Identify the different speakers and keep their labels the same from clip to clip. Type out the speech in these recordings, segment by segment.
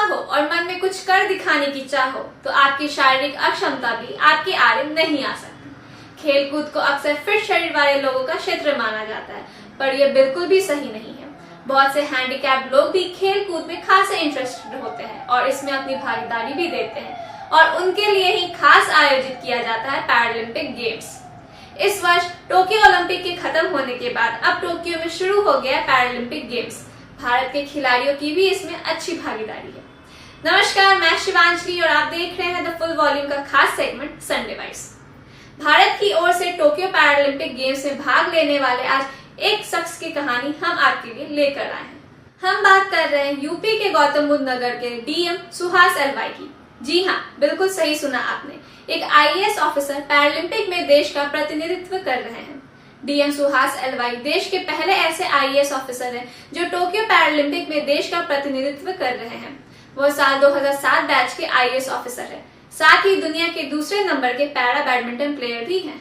Speaker 1: हो और मन में कुछ कर दिखाने की चाह हो तो आपकी शारीरिक अक्षमता भी आपके आड़े नहीं आ सकती। खेलकूद को अक्सर फिट शरीर वाले लोगों का क्षेत्र माना जाता है, पर यह बिल्कुल भी सही नहीं है। बहुत से हैंडीकैप लोग भी खेल कूद में खासे इंटरेस्टेड होते हैं और इसमें अपनी भागीदारी भी देते हैं और उनके लिए ही खास आयोजित किया जाता है पैरालंपिक गेम्स। इस वर्ष टोक्यो ओलंपिक के खत्म होने के बाद अब टोक्यो में शुरू हो गया पैरालंपिक गेम्स। भारत के खिलाड़ियों की भी इसमें अच्छी भागीदारी है। नमस्कार, मैं शिवांजलि और आप देख रहे हैं द फुल वॉल्यूम का खास सेगमेंट संडे वाइब्स। भारत की ओर से टोक्यो पैरालंपिक गेम्स में भाग लेने वाले आज एक शख्स की कहानी हम आपके लिए लेकर आए हैं। हम बात कर रहे हैं यूपी के गौतम बुद्ध नगर के डीएम सुहास एलवाई की। जी हाँ, बिल्कुल सही सुना आपने। एक आईएएस ऑफिसर पैरालंपिक में देश का प्रतिनिधित्व कर रहे हैं। डीएम सुहास एलवाई देश के पहले ऐसे आईएएस ऑफिसर हैं जो टोक्यो पैरालंपिक में देश का प्रतिनिधित्व कर रहे हैं। वह साल 2007 बैच के आईएएस ऑफिसर है, साथ ही दुनिया के दूसरे नंबर के पैरा बैडमिंटन प्लेयर भी हैं।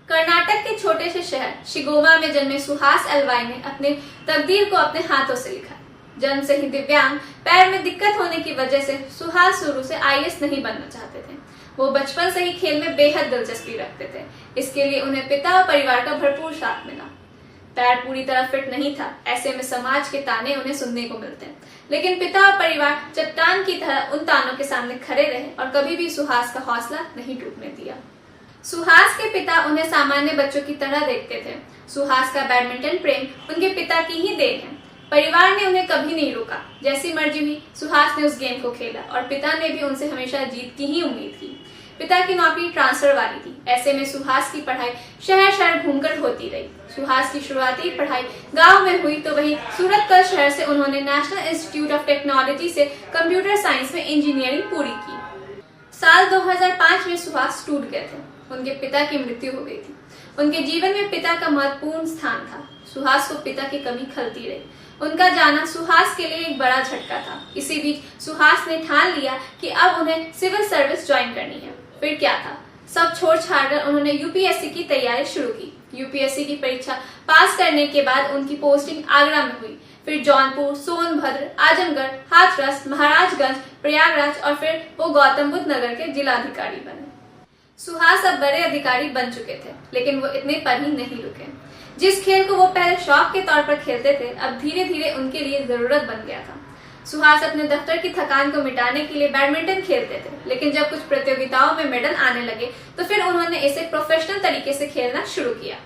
Speaker 1: कर्नाटक के छोटे से शहर शिगोमा में जन्मे सुहास एलवाई ने अपने तकदीर को अपने हाथों से लिखा। जन्म से ही दिव्यांग, पैर में दिक्कत होने की वजह से सुहास शुरू से आईएएस नहीं बनना चाहते थे। वो बचपन से ही खेल में बेहद दिलचस्पी रखते थे, इसके लिए उन्हें पिता और परिवार का भरपूर साथ मिला। पैर पूरी तरह फिट नहीं था, ऐसे में समाज के ताने उन्हें सुनने को मिलते हैं, लेकिन पिता और परिवार चट्टान की तरह उन तानों के सामने खड़े रहे और कभी भी सुहास का हौसला नहीं टूटने दिया। सुहास के पिता उन्हें सामान्य बच्चों की तरह देखते थे। सुहास का बैडमिंटन प्रेम उनके पिता की ही देन है। परिवार ने उन्हें कभी नहीं रोका, जैसी मर्जी हुई सुहास ने उस गेम को खेला और पिता ने भी उनसे हमेशा जीत की ही उम्मीद की। पिता की नौकरी ट्रांसफर वाली थी, ऐसे में सुहास की पढ़ाई शहर शहर घूमकर होती रही। सुहास की शुरुआती पढ़ाई गांव में हुई तो वहीं सूरतकल शहर से उन्होंने नेशनल इंस्टीट्यूट ऑफ टेक्नोलॉजी से कंप्यूटर साइंस में इंजीनियरिंग पूरी की। साल 2005 में सुहास टूट गए थे। उनके पिता की मृत्यु हो गई थी। उनके जीवन में पिता का महत्वपूर्ण स्थान था। सुहास को पिता की कमी खलती रही। उनका जाना सुहास के लिए एक बड़ा झटका था। इसी बीच सुहास ने ठान लिया कि अब उन्हें सिविल सर्विस ज्वाइन करनी है। फिर क्या था, सब छोड़ छाड़कर उन्होंने यूपीएससी की तैयारी शुरू की। यूपीएससी की परीक्षा पास करने के बाद उनकी पोस्टिंग आगरा में हुई, फिर जौनपुर, सोनभद्र, आजमगढ़, हाथरस, महाराजगंज, प्रयागराज और फिर वो गौतम बुद्ध नगर के जिलाधिकारी बने। सुहास अब बड़े अधिकारी बन चुके थे, लेकिन वो इतने पर ही नहीं रुके। जिस खेल को वो पहले शौक के तौर पर खेलते थे, अब धीरे धीरे उनके लिए जरूरत बन गया था। सुहास अपने दफ्तर की थकान को मिटाने के लिए बैडमिंटन खेलते थे, लेकिन जब कुछ प्रतियोगिताओं में मेडल आने लगे तो फिर उन्होंने इसे प्रोफेशनल तरीके से खेलना शुरू किया।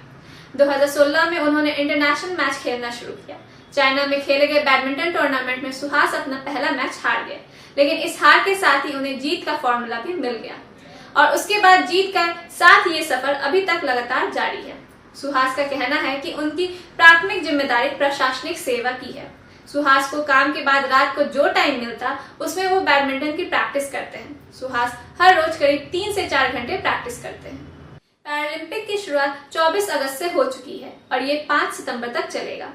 Speaker 1: 2016 में उन्होंने इंटरनेशनल मैच खेलना शुरू किया। चाइना में खेले गए बैडमिंटन टूर्नामेंट में सुहास अपना पहला मैच हार गए, लेकिन इस हार के साथ ही उन्हें जीत का फॉर्मूला भी मिल गया और उसके बाद जीत का साथ ये सफर अभी तक लगातार जारी है। सुहास का कहना है कि उनकी प्राथमिक जिम्मेदारी प्रशासनिक सेवा की है। सुहास को काम के बाद रात को जो टाइम मिलता उसमें वो बैडमिंटन की प्रैक्टिस करते हैं। सुहास हर रोज करीब 3 से 4 घंटे प्रैक्टिस करते हैं। पैरालंपिक की शुरुआत 24 अगस्त से हो चुकी है और ये 5 सितंबर तक चलेगा।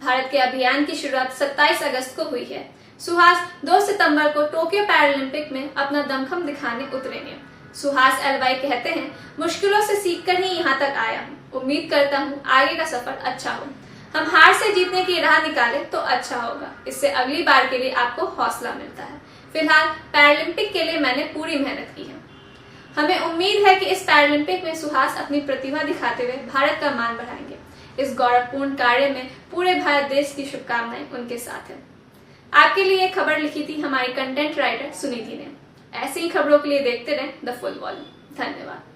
Speaker 1: भारत के अभियान की शुरुआत 27 अगस्त को हुई है। सुहास 2 सितंबर को टोक्यो पैरालंपिक में अपना दमखम दिखाने उतरेंगे। सुहास एलवाई कहते हैं, मुश्किलों से सीखकर ही यहाँ तक आया हूँ। उम्मीद करता हूँ आगे का सफर अच्छा हो। हम हार से जीतने की राह निकाले तो अच्छा होगा, इससे अगली बार के लिए आपको हौसला मिलता है। फिलहाल पैरालंपिक के लिए मैंने पूरी मेहनत की है। हमें उम्मीद है कि इस पैरालंपिक में सुहास अपनी प्रतिभा दिखाते हुए भारत का मान बढ़ाएंगे। इस गौरवपूर्ण कार्य में पूरे भारत देश की शुभकामनाएं उनके साथ है। आपके लिए खबर लिखी थी हमारी कंटेंट राइटर सुनिधि ने। ऐसी ही खबरों के लिए देखते रहें द फुल वॉल्यूम। धन्यवाद।